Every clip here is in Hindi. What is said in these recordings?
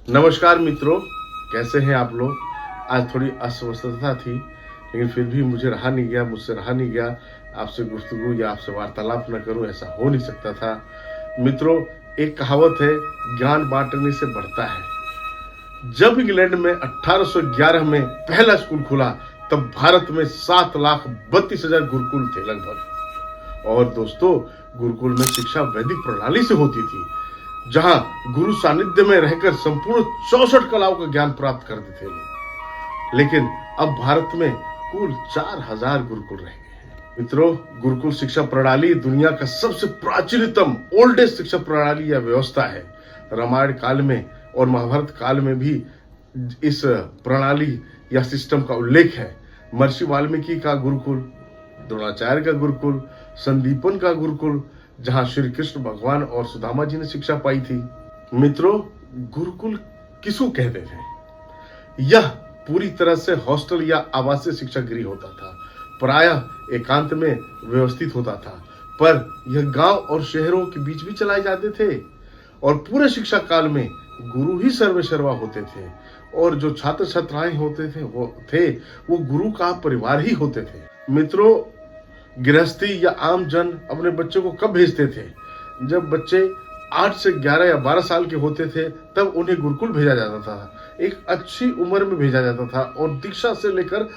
नमस्कार मित्रों, कैसे हैं आप लोग। आज थोड़ी अस्वस्थता थी, लेकिन फिर भी मुझसे रहा नहीं गया आपसे गुफ्तगू या आपसे वार्तालाप न करूं। ऐसा हो नहीं सकता था। मित्रों, एक कहावत है, ज्ञान बांटने से बढ़ता है। जब इंग्लैंड में 1811 में पहला स्कूल खुला, तब भारत में 7,32,000 गुरुकुल थे लगभग। और दोस्तों, गुरुकुल में शिक्षा वैदिक प्रणाली से होती थी, जहां गुरु सानिध्य में रहकर संपूर्ण 64 कलाओं का ज्ञान प्राप्त करते थे लोग। लेकिन अब भारत में कुल 4,000 गुरुकुल रह गए हैं। मित्रों, गुरुकुल शिक्षा प्रणाली दुनिया का सबसे प्राचीनतम ओल्डेस्ट शिक्षा प्रणाली या व्यवस्था है। रामायण काल में और महाभारत काल में भी इस प्रणाली या सिस्टम का उल्लेख है। महर्षि वाल्मीकि का गुरुकुल, द्रोणाचार्य का गुरुकुल, संदीपन का गुरुकुल, जहां श्री कृष्ण भगवान और सुदामा जी ने शिक्षा पाई थी। मित्रों, गुरुकुल किसको कहते थे? यह पूरी तरह से हॉस्टल या आवासीय शिक्षा गृह होता था। प्रायः एकांत में व्यवस्थित होता था, पर यह गांव और शहरों के बीच भी चलाए जाते थे। और पूरे शिक्षा काल में गुरु ही सर्वेसर्वा होते थे, और जो छात्र छात्राएं होते थे वो गुरु का परिवार ही होते थे। मित्रों, गृहस्थी या आम जन अपने बच्चों को कब भेजते थे? जब बच्चे 8 से 11 या 12 साल के होते थे, तब उन्हें गुरुकुल भेजा जाता था। एक अच्छी उम्र में भेजा जाता था, और दीक्षा से लेकर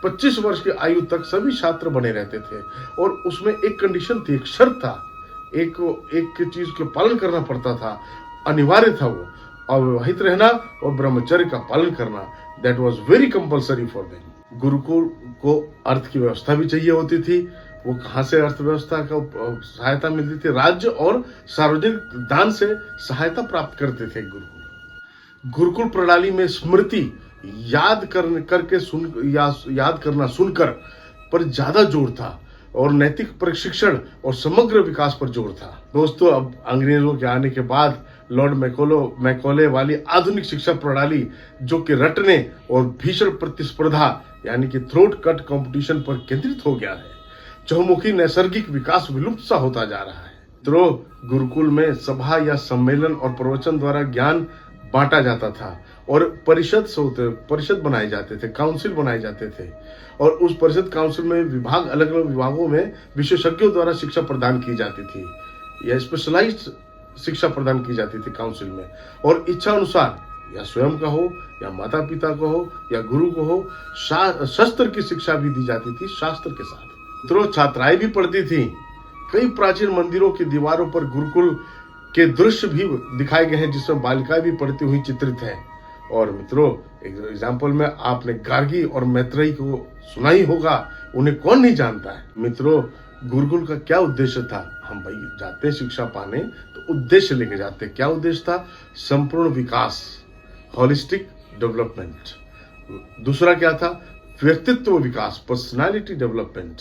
25 वर्ष की आयु तक सभी छात्र बने रहते थे। और उसमें एक कंडीशन थी, एक शर्त था, एक चीज के पालन करना पड़ता था, अनिवार्य था, वो अविवाहित रहना और ब्रह्मचर्य का पालन करना। That was very compulsory for them. Gurukul को अर्थ की व्यवस्था भी चाहिए होती थी। वो कहां से अर्थव्यवस्था का सहायता मिलती थी? राज्य और सार्वजनिक दान से सहायता प्राप्त करते थे गुरुकुल। गुरुकुल प्रणाली में स्मृति याद करना सुनकर पर ज्यादा जोर था, और नैतिक प्रशिक्षण और समग्र विकास पर जोर था। दोस्तों, अब अंग्रेजों के आने के बाद लॉर्ड मैकॉले वाली आधुनिक शिक्षा प्रणाली, जो कि रटने और भीषण प्रतिस्पर्धा यानी कि थ्रोट कट कंपटीशन पर केंद्रित हो गया है। चहुमुखी नैसर्गिक विकास विलुप्त सा होता जा रहा है। तो गुरुकुल में सभा या सम्मेलन और प्रवचन द्वारा ज्ञान बांटा जाता था, और परिषद बनाए जाते थे, काउंसिल बनाए जाते थे। और उस परिषद काउंसिल में अलग अलग विभागों में विशेषज्ञों द्वारा शिक्षा प्रदान की जाती थी, या स्पेशलाइज्ड शिक्षा प्रदान की जाती थी काउंसिल में। और इच्छा अनुसार, या स्वयं का हो, या माता पिता को हो, या गुरु को हो, शस्त्र की शिक्षा भी दी जाती थी शास्त्र के साथ। मित्रों, छात्राएं भी पढ़ती थी। कई प्राचीन मंदिरों की दीवारों पर गुरुकुल के दृश्य भी दिखाए गए हैं, जिसमें बालिकाएं भी पढ़ती हुई चित्रित हैं। और मित्रों, एक एग्जाम्पल में आपने गार्गी और मैत्रेयी को सुना ही होगा, उन्हें कौन नहीं जानता है। मित्रों, गुरुकुल का क्या उद्देश्य था? हम भाई जाते हैं शिक्षा पाने, तो उद्देश्य लेके जाते। क्या उद्देश्य था? संपूर्ण विकास, होलिस्टिक डेवलपमेंट। दूसरा क्या था? व्यक्तित्व विकास, पर्सनालिटी डेवलपमेंट।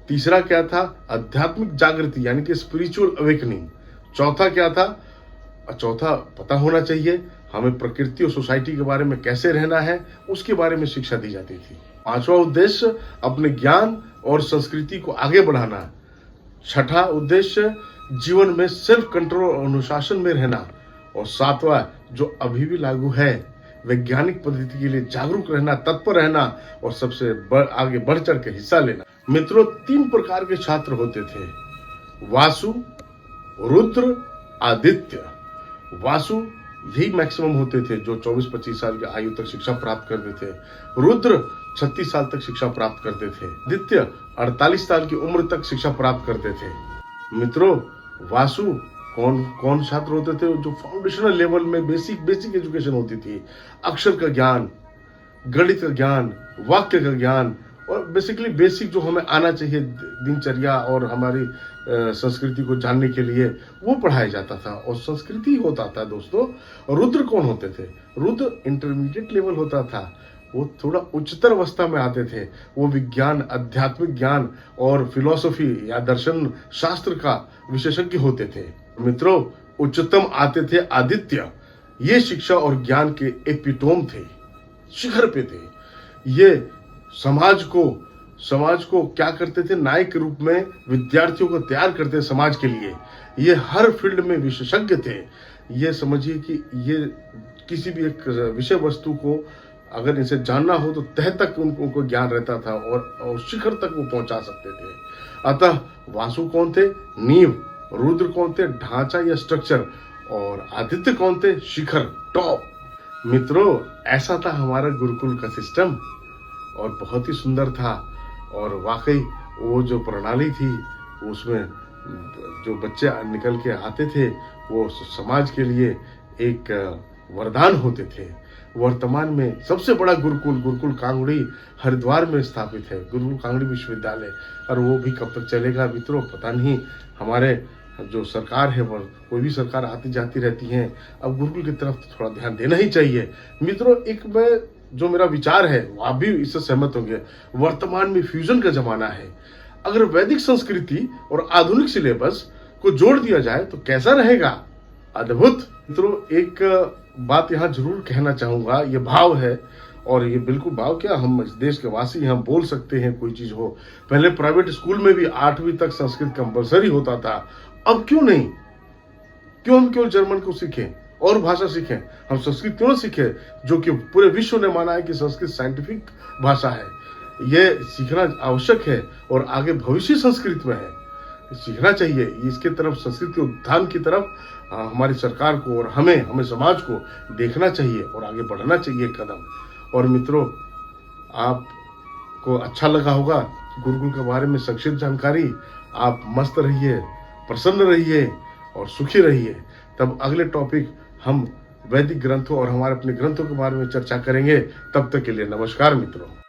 तीसरा क्या था? आध्यात्मिक जागृति यानी कि स्पिरिचुअल अवेकनिंग। चौथा क्या था? चौथा पता होना चाहिए हमें प्रकृति और सोसाइटी के बारे में कैसे रहना है, उसके बारे में शिक्षा दी जाती थी। पांचवा उद्देश्य अपने ज्ञान और संस्कृति को आगे बढ़ाना। छठा उद्देश्य जीवन में सेल्फ कंट्रोल और अनुशासन में रहना। और सातवां, जो अभी भी लागू है, वैज्ञानिक पद्धति के लिए जागरूक रहना, तत्पर रहना, और सबसे आगे बढ़ चढ़ के हिस्सा लेना। मित्रों, 3 प्रकार के छात्र होते थे: वासु, रुद्र, आदित्य। वासु यही मैक्सिमम होते थे, जो 24-25 साल की आयु तक शिक्षा प्राप्त करते थे। रुद्र 36 साल तक शिक्षा प्राप्त करते थे। आदित्य 48 साल की उम्र तक शिक्षा प्राप्त करते थे। मित्रों, वासु कौन छात्र होते थे? जो फाउंडेशनल लेवल में बेसिक एजुकेशन होती थी। अक्षर का ज्ञान, गणित का ज्ञान, वाक्य का ज्ञान, और बेसिकली बेसिक जो हमें आना चाहिए दिनचर्या और हमारी संस्कृति को जानने के लिए, वो पढ़ाया जाता था, और संस्कृति होता था। दोस्तों, रुद्र कौन होते थे? रुद्र इंटरमीडिएट लेवल होता था। वो थोड़ा उच्चतर अवस्था में आते थे। वो विज्ञान, आध्यात्मिक ज्ञान और फिलॉसफी या दर्शन शास्त्र का विशेषज्ञ होते थे। मित्रों, उच्चतम आते थे आदित्य। ये शिक्षा और ज्ञान के एपिटोम थे, शिखर पे थे। ये समाज को क्या करते थे? नायक के रूप में विद्यार्थियों को तैयार करते समाज के लिए। ये हर फील्ड में विशेषज्ञ थे। ये समझिए कि ये किसी भी एक विषय वस्तु को अगर इनसे जानना हो तो तह तक उनको ज्ञान रहता था और शिखर तक वो पहुंचा सकते थे। अतः वासु कौन थे? नींव। रुद्र कौन थे? ढांचा या स्ट्रक्चर। और आदित्य कौन थे? शिखर, टॉप। मित्रों, ऐसा था हमारा गुरुकुल का सिस्टम और बहुत ही सुंदर था। और वाकई वो जो प्रणाली थी उसमें जो बच्चे निकल के आते थे वो समाज के लिए एक वरदान होते थे। वर्तमान में सबसे बड़ा गुरुकुल कांगड़ी हरिद्वार में स्थापित है, गुरुकुल कांगड़ी विश्वविद्यालय। और वो भी कब तक चलेगा मित्रों पता नहीं। हमारे जो सरकार है वो कोई भी सरकार आती जाती रहती है, अब गुरुकुल की तरफ तो थोड़ा ध्यान देना ही चाहिए। मित्रों, एक मैं जो मेरा विचार है आप भी इससे सहमत होंगे, वर्तमान में फ्यूजन का जमाना है। अगर वैदिक संस्कृति और आधुनिक सिलेबस को जोड़ दिया जाए तो कैसा रहेगा? अद्भुत। मित्रों, एक बात यहाँ जरूर कहना चाहूंगा, ये भाव है और ये बिल्कुल भाव क्या, हम इस देश के वासी हम बोल सकते हैं कोई चीज हो। पहले प्राइवेट स्कूल में भी 8वीं तक संस्कृत कंपलसरी होता था, अब क्यों नहीं? क्यों हम केवल जर्मन को सीखें और भाषा सीखें? हम संस्कृत क्यों ना सीखें, जो कि पूरे विश्व ने माना है कि संस्कृत साइंटिफिक भाषा है। यह सीखना आवश्यक है और आगे भविष्य संस्कृत में है, सीखना चाहिए। इसके तरफ, संस्कृत के उत्थान की तरफ हमारी सरकार को और हमें समाज को देखना चाहिए और आगे बढ़ना चाहिए एक कदम। और मित्रों, आपको अच्छा लगा होगा गुरुकुल के बारे में संक्षिप्त जानकारी। आप मस्त रहिए, प्रसन्न रहिए और सुखी रहिए। तब अगले टॉपिक हम वैदिक ग्रंथों और हमारे अपने ग्रंथों के बारे में चर्चा करेंगे। तब तक के लिए नमस्कार मित्रों।